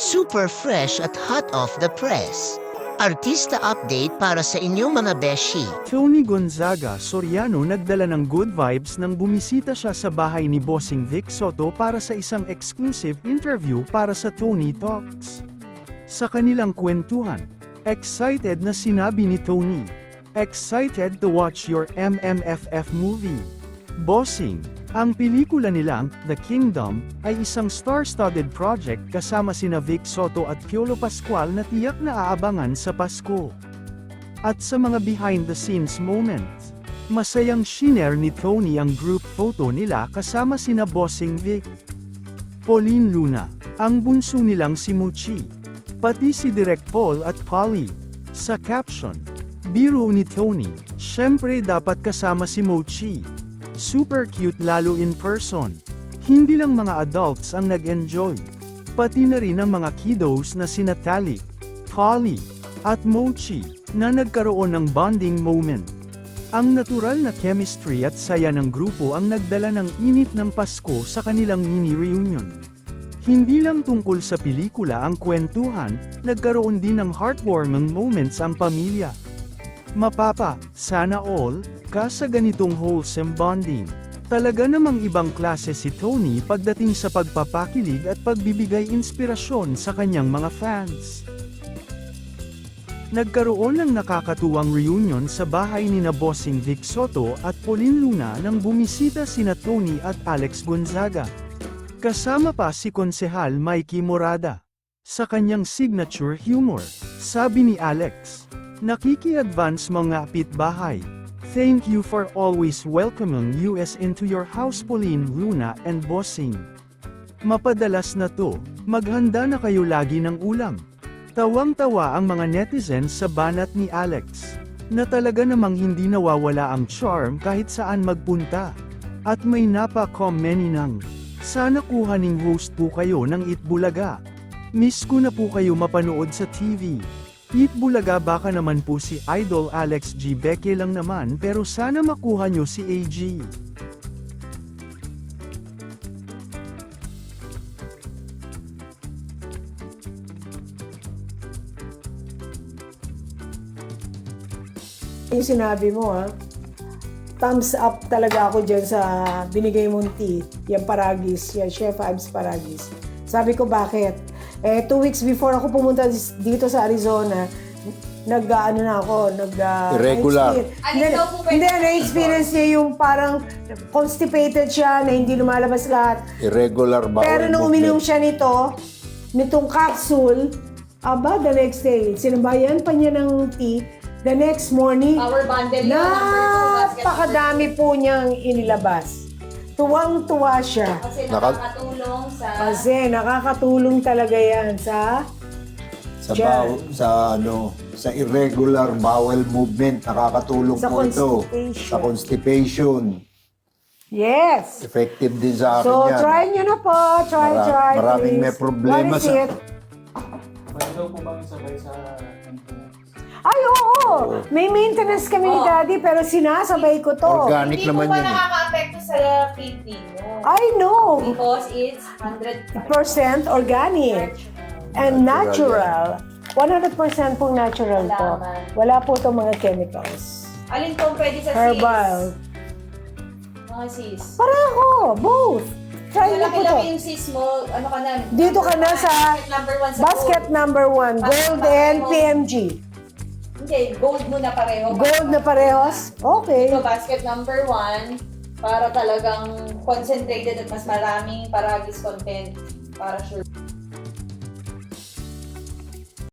super fresh at hot off the press. Artista update para sa inyong mga beshi. Tony Gonzaga Soriano nagdala ng good vibes nang bumisita siya sa bahay ni Bossing Vic Soto para sa isang exclusive interview para sa Tony Talks. Sa kanilang kwentuhan, excited na sinabi ni Tony, "Excited to watch your MMFF movie. Bossing, ang pelikula nilang, The Kingdom, ay isang star-studded project kasama sina Vic Soto at Piolo Pascual na tiyak na aabangan sa Pasko." At sa mga behind-the-scenes moments, masayang shinare ni Tony ang group photo nila kasama sina Bossing Vic, Pauline Luna, ang bunso nilang si Muchi, pati si Direk Paul at Polly. Sa caption, biro ni Tony, "Syempre dapat kasama si Mochi. Super cute lalo in person." Hindi lang mga adults ang nag-enjoy, pati na rin ang mga kiddos na sina Tali, Polly, at Mochi, na nagkaroon ng bonding moment. Ang natural na chemistry at saya ng grupo ang nagdala ng init ng Pasko sa kanilang mini reunion. Hindi lang tungkol sa pelikula ang kwentuhan, nagkaroon din ng heartwarming moments ang pamilya. Mapapa, sana all, ka sa ganitong wholesome bonding. Talaga namang ibang klase si Tony pagdating sa pagpapakilig at pagbibigay inspirasyon sa kanyang mga fans. Nagkaroon ng nakakatuwang reunion sa bahay ni na Bossing Vic Soto at Pauline Luna nang bumisita sina Tony at Alex Gonzaga. Kasama pa si Konsehal Mikey Morada. Sa kanyang signature humor, sabi ni Alex, "Nakiki-advance mga kapitbahay. Thank you for always welcoming us into your house Pauline Luna and Bossing. Mapadalas na to, maghanda na kayo lagi ng ulam." Tawang-tawa ang mga netizens sa banat ni Alex, na talaga namang hindi nawawala ang charm kahit saan magpunta. At may napaka-many ng, "Sana kuhaning host po kayo ng Itbulaga. Miss ko na po kayo mapanood sa TV. Itbulaga baka naman po si Idol Alex G. Beke lang naman pero sana makuha nyo si AG." Yung sinabi mo thumbs up talaga ako dyan sa binigay mong tea, yung Paragis, yung Chef Ives Paragis. Sabi ko bakit? 2 weeks before ako pumunta dito sa Arizona, Irregular. Hindi, na-experience niya yung parang constipated siya, na hindi lumalabas lahat. Irregular bowel Pero nung movement. uminom siya nitong capsule, the next day, sinabayan pa niya ng tea, the next morning, Power bundle yun. napakadami po niyang inilabas. Tuwang-tuwa siya. Kasi nakakatulong sa... Kasi nakakatulong talaga yan sa sa irregular bowel movement, nakakatulong Sa po ito. constipation. Sa constipation. Yes. Effective din sa akin So, yan. try nyo na po. Try, Maraming please. may problema What is it? Pwede daw po bang isabay sa Ay, oo. May maintenance kami ni Daddy, pero sinasabay ko to. Organic Hindi naman po ba yun. nakaka-apekto sa kidney mo? I know. Because it's 100% Percent organic and natural. 100% pong natural to. Wala po itong mga chemicals. Alin po pwede sa Herbal. sis? Mga sis. Pareho, both. Try niyo po to. Malaki-laki yung sis mo, ano ka na? Dito ka na sa basket number 1 sa basket number 1, gold and PMG. Hindi, gold mo na pareho. Gold na parehos? Okay. Ito, basket number 1, para talagang concentrated at mas maraming Paragis content para sure.